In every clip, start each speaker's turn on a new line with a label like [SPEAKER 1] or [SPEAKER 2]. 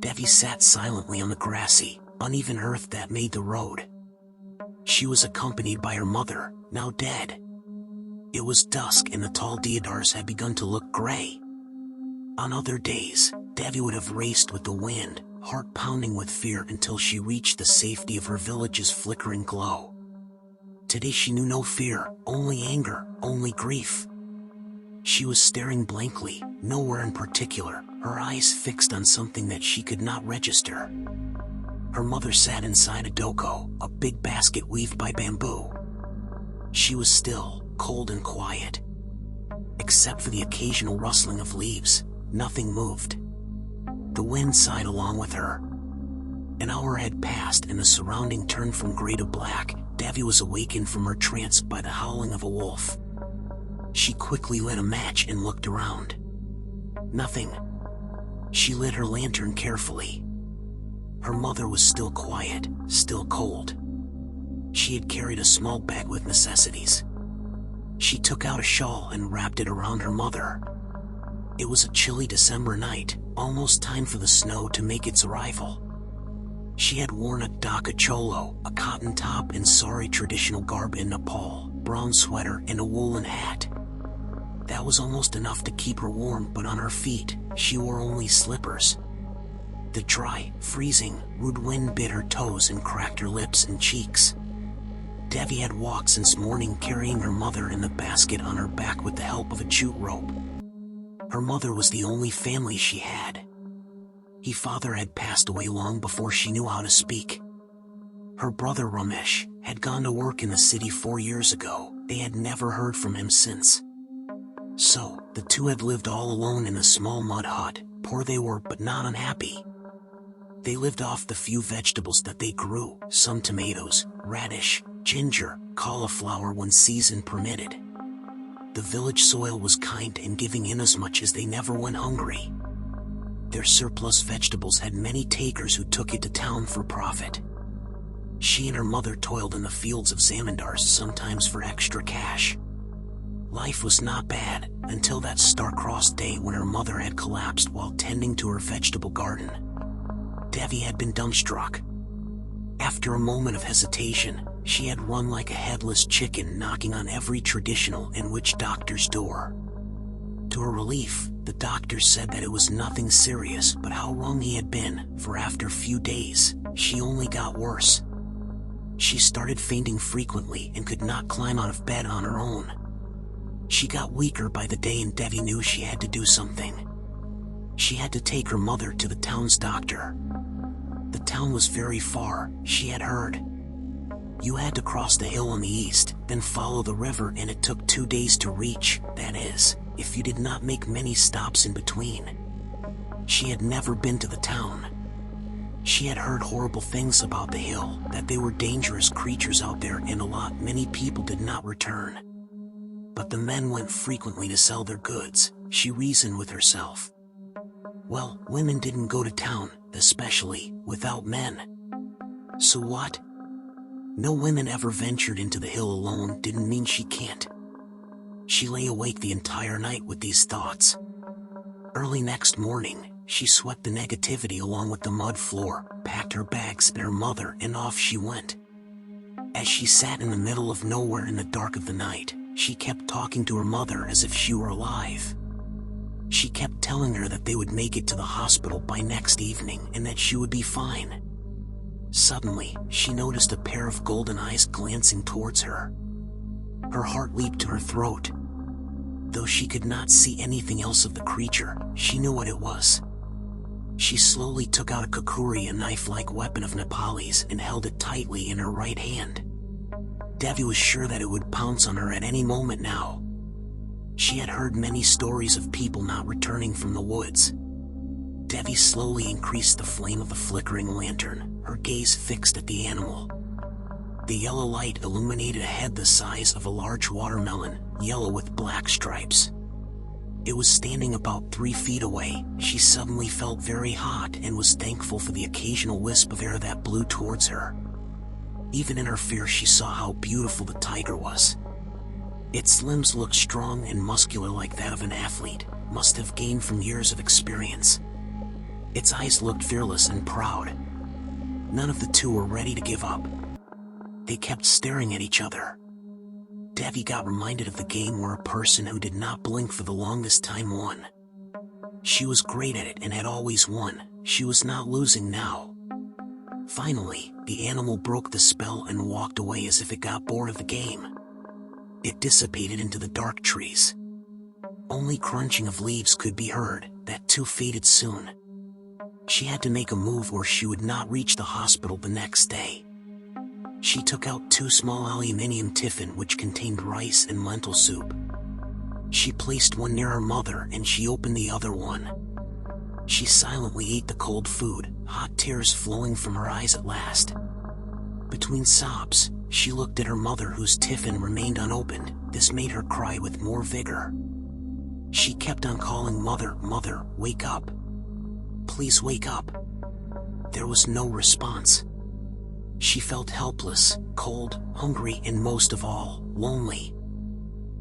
[SPEAKER 1] Devi sat silently on the grassy, uneven earth that made the road. She was accompanied by her mother, now dead. It was dusk and the tall deodars had begun to look gray. On other days, Devi would have raced with the wind, heart pounding with fear until she reached the safety of her village's flickering glow. Today she knew no fear, only anger, only grief. She was staring blankly, nowhere in particular, her eyes fixed on something that she could not register. Her mother sat inside a doko, a big basket weaved by bamboo. She was still, cold and quiet. Except for the occasional rustling of leaves, nothing moved. The wind sighed along with her. An hour had passed and the surrounding turned from gray to black. Devi was awakened from her trance by the howling of a wolf. She quickly lit a match and looked around. Nothing. She lit her lantern carefully. Her mother was still quiet, still cold. She had carried a small bag with necessities. She took out a shawl and wrapped it around her mother. It was a chilly December night, almost time for the snow to make its arrival. She had worn a dhaka cholo, a cotton top and sari traditional garb in Nepal, brown sweater and a woolen hat. That was almost enough to keep her warm, but on her feet, she wore only slippers. The dry, freezing, rude wind bit her toes and cracked her lips and cheeks. Devi had walked since morning carrying her mother in the basket on her back with the help of a jute rope. Her mother was the only family she had. Her father had passed away long before she knew how to speak. Her brother Ramesh had gone to work in the city 4 years ago. They had never heard from him since. So, the two had lived all alone in a small mud hut. Poor they were, but not unhappy. They lived off the few vegetables that they grew, some tomatoes, radish, ginger, cauliflower when season permitted. The village soil was kind and giving inasmuch as they never went hungry. Their surplus vegetables had many takers who took it to town for profit. She and her mother toiled in the fields of zamindars sometimes for extra cash. Life was not bad, until that star-crossed day when her mother had collapsed while tending to her vegetable garden. Devi had been dumbstruck. After a moment of hesitation, she had run like a headless chicken, knocking on every traditional and witch doctor's door. To her relief, the doctor said that it was nothing serious, but how wrong he had been, for after a few days, she only got worse. She started fainting frequently and could not climb out of bed on her own. She got weaker by the day and Devi knew she had to do something. She had to take her mother to the town's doctor. The town was very far, she had heard. You had to cross the hill on the east, then follow the river, and it took 2 days to reach, that is, if you did not make many stops in between. She had never been to the town. She had heard horrible things about the hill, that they were dangerous creatures out there and many people did not return. But the men went frequently to sell their goods, she reasoned with herself. Well, women didn't go to town, especially without men. So what? No women ever ventured into the hill alone didn't mean she can't. She lay awake the entire night with these thoughts. Early next morning, she swept the negativity along with the mud floor, packed her bags and her mother, and off she went. As she sat in the middle of nowhere in the dark of the night, she kept talking to her mother as if she were alive. She kept telling her that they would make it to the hospital by next evening and that she would be fine. Suddenly, she noticed a pair of golden eyes glancing towards her. Her heart leaped to her throat. Though she could not see anything else of the creature, she knew what it was. She slowly took out a kukuri, a knife-like weapon of Nepalis, and held it tightly in her right hand. Devi was sure that it would pounce on her at any moment now. She had heard many stories of people not returning from the woods. Devi slowly increased the flame of the flickering lantern, her gaze fixed at the animal. The yellow light illuminated a head the size of a large watermelon, yellow with black stripes. It was standing about 3 feet away. She suddenly felt very hot and was thankful for the occasional wisp of air that blew towards her. Even in her fear, she saw how beautiful the tiger was. Its limbs looked strong and muscular like that of an athlete, must have gained from years of experience. Its eyes looked fearless and proud. None of the two were ready to give up. They kept staring at each other. Devi got reminded of the game where a person who did not blink for the longest time won. She was great at it and had always won. She was not losing now. Finally, the animal broke the spell and walked away as if it got bored of the game. It dissipated into the dark trees. Only crunching of leaves could be heard. That too faded soon. She had to make a move or she would not reach the hospital the next day. She took out 2 small aluminium tiffin which contained rice and lentil soup. She placed one near her mother and she opened the other one. She silently ate the cold food, hot tears flowing from her eyes at last. Between sobs, she looked at her mother whose tiffin remained unopened. This made her cry with more vigor. She kept on calling, "Mother, mother, wake up. Please wake up." There was no response. She felt helpless, cold, hungry, and most of all, lonely.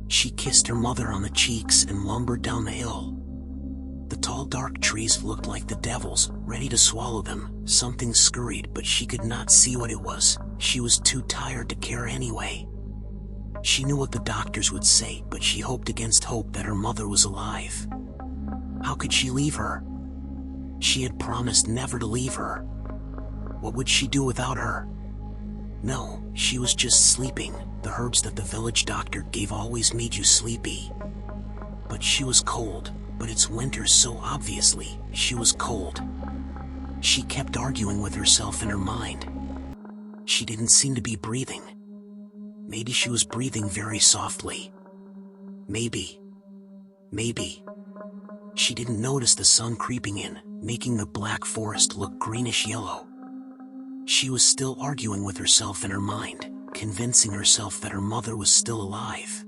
[SPEAKER 1] She kissed her mother on the cheeks and lumbered down the hill. The tall dark trees looked like the devils, ready to swallow them. Something scurried, but she could not see what it was. She was too tired to care anyway. She knew what the doctors would say, but she hoped against hope that her mother was alive. How could she leave her? She had promised never to leave her. What would she do without her? No, she was just sleeping. The herbs that the village doctor gave always made you sleepy. But she was cold. But it's winter, so obviously, she was cold. She kept arguing with herself in her mind. She didn't seem to be breathing. Maybe she was breathing very softly. Maybe. She didn't notice the sun creeping in, making the black forest look greenish yellow. She was still arguing with herself in her mind, convincing herself that her mother was still alive.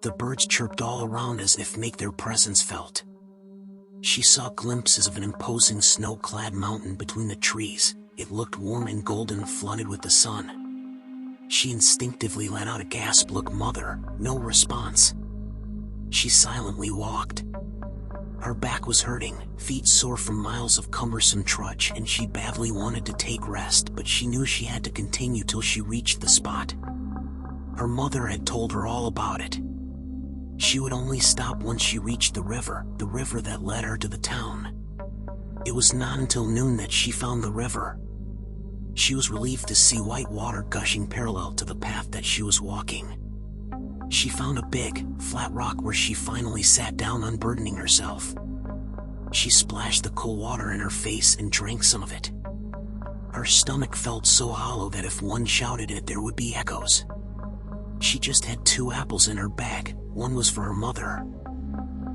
[SPEAKER 1] The birds chirped all around as if make their presence felt. She saw glimpses of an imposing snow-clad mountain between the trees. It looked warm and golden, flooded with the sun. She instinctively let out a gasp. "Look, Mother." No response. She silently walked. Her back was hurting, feet sore from miles of cumbersome trudge, and she badly wanted to take rest, but she knew she had to continue till she reached the spot. Her mother had told her all about it. She would only stop once she reached the river that led her to the town. It was not until noon that she found the river. She was relieved to see white water gushing parallel to the path that she was walking. She found a big, flat rock where she finally sat down, unburdening herself. She splashed the cold water in her face and drank some of it. Her stomach felt so hollow that if one shouted it, there would be echoes. She just had 2 apples in her bag. One was for her mother.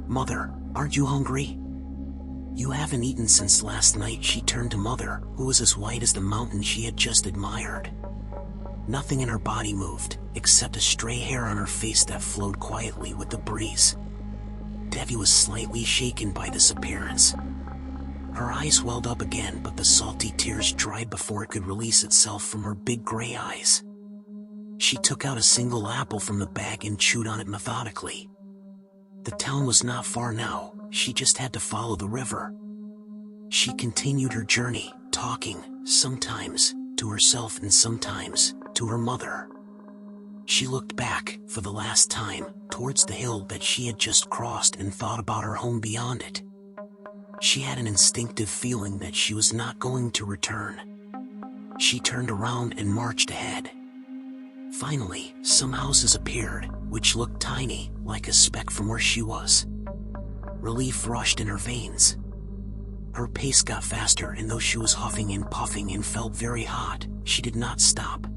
[SPEAKER 1] "Mother, aren't you hungry? You haven't eaten since last night." She turned to Mother, who was as white as the mountain she had just admired. Nothing in her body moved, except a stray hair on her face that flowed quietly with the breeze. Devi was slightly shaken by this appearance. Her eyes welled up again, but the salty tears dried before it could release itself from her big gray eyes. She took out a single apple from the bag and chewed on it methodically. The town was not far now. She just had to follow the river. She continued her journey, talking, sometimes, to herself and sometimes, to her mother. She looked back, for the last time, towards the hill that she had just crossed and thought about her home beyond it. She had an instinctive feeling that she was not going to return. She turned around and marched ahead. Finally, some houses appeared, which looked tiny, like a speck from where she was. Relief rushed in her veins. Her pace got faster, and though she was huffing and puffing and felt very hot, she did not stop.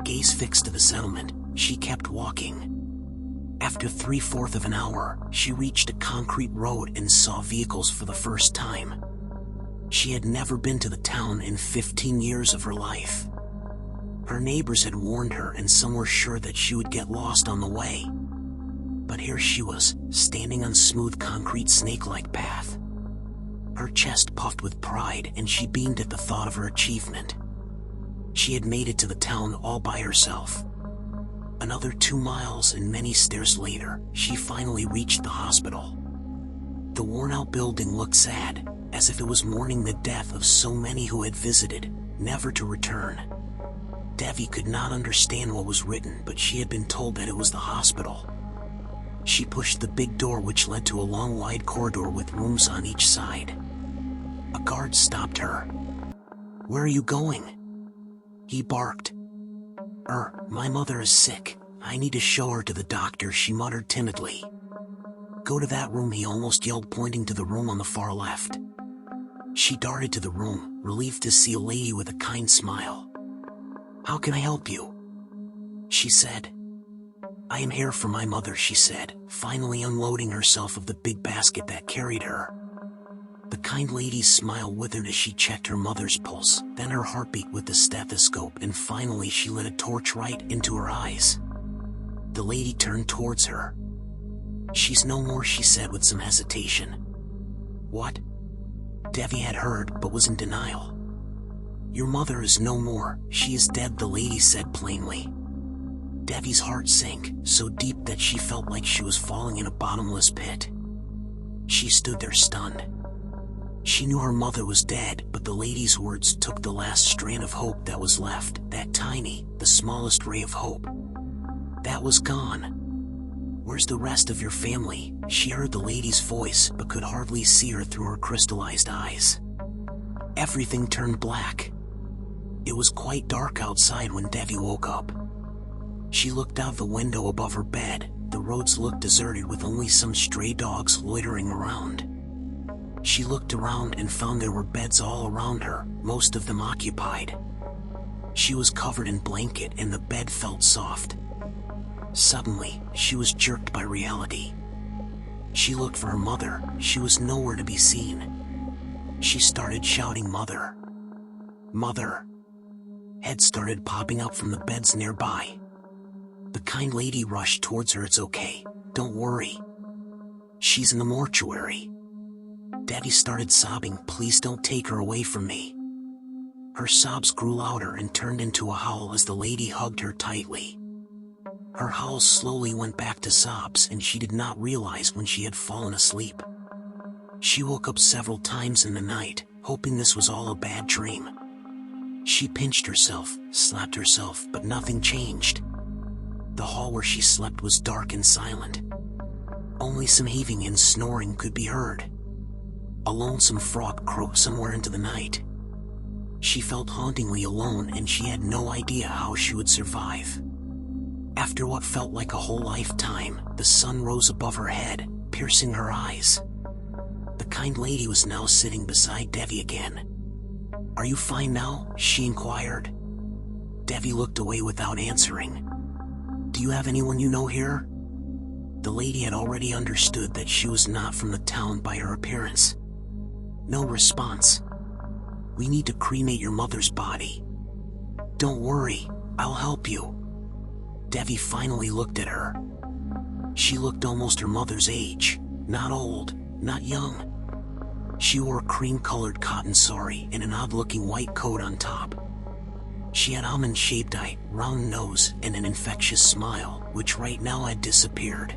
[SPEAKER 1] Gaze fixed to the settlement, she kept walking. After 3/4 of an hour, she reached a concrete road and saw vehicles for the first time. She had never been to the town in 15 years of her life. Her neighbors had warned her, and some were sure that she would get lost on the way. But here she was, standing on smooth concrete snake-like path. Her chest puffed with pride, and she beamed at the thought of her achievement. She had made it to the town all by herself. Another 2 miles and many stairs later, she finally reached the hospital. The worn-out building looked sad, as if it was mourning the death of so many who had visited, never to return. Devi could not understand what was written, but she had been told that it was the hospital. She pushed the big door which led to a long wide corridor with rooms on each side. A guard stopped her. "Where are you going?" he barked. My mother is sick. I need to show her to the doctor," she muttered timidly. "Go to that room," he almost yelled, pointing to the room on the far left. She darted to the room, relieved to see a lady with a kind smile. "How can I help you?" she said. "I am here for my mother," she said, finally unloading herself of the big basket that carried her. The kind lady's smile withered as she checked her mother's pulse, then her heartbeat with the stethoscope, and finally she lit a torch right into her eyes. The lady turned towards her. "She's no more," she said with some hesitation. "What?" Devi had heard, but was in denial. "Your mother is no more, she is dead," the lady said plainly. Devi's heart sank, so deep that she felt like she was falling in a bottomless pit. She stood there stunned. She knew her mother was dead, but the lady's words took the last strand of hope that was left, that tiny, the smallest ray of hope. That was gone. "Where's the rest of your family?" She heard the lady's voice, but could hardly see her through her crystallized eyes. Everything turned black. It was quite dark outside when Devi woke up. She looked out the window above her bed. The roads looked deserted with only some stray dogs loitering around. She looked around and found there were beds all around her, most of them occupied. She was covered in blanket and the bed felt soft. Suddenly, she was jerked by reality. She looked for her mother. She was nowhere to be seen. She started shouting, "Mother! Mother!" Heads started popping up from the beds nearby. The kind lady rushed towards her. "It's okay. Don't worry. She's in the mortuary." Devi started sobbing. "Please don't take her away from me." Her sobs grew louder and turned into a howl as the lady hugged her tightly. Her howls slowly went back to sobs, and she did not realize when she had fallen asleep. She woke up several times in the night, hoping this was all a bad dream. She pinched herself, slapped herself, but nothing changed. The hall where she slept was dark and silent. Only some heaving and snoring could be heard. A lonesome frog croaked somewhere into the night. She felt hauntingly alone, and she had no idea how she would survive. After what felt like a whole lifetime, the sun rose above her head, piercing her eyes. The kind lady was now sitting beside Devi again. "Are you fine now?" she inquired. Devi looked away without answering. "Do you have anyone you know here?" The lady had already understood that she was not from the town by her appearance. No response. "We need to cremate your mother's body." "Don't worry, I'll help you." Devi finally looked at her. She looked almost her mother's age, not old, not young. She wore a cream-colored cotton sari and an odd-looking white coat on top. She had almond-shaped eye, round nose, and an infectious smile, which right now had disappeared.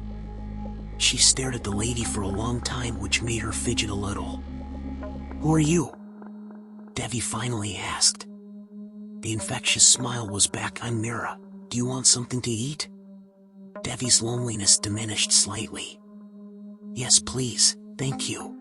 [SPEAKER 1] She stared at the lady for a long time, which made her fidget a little. "Who are you?" Devi finally asked. The infectious smile was back. "I'm Mira. Do you want something to eat?" Devi's loneliness diminished slightly. "Yes, please, thank you."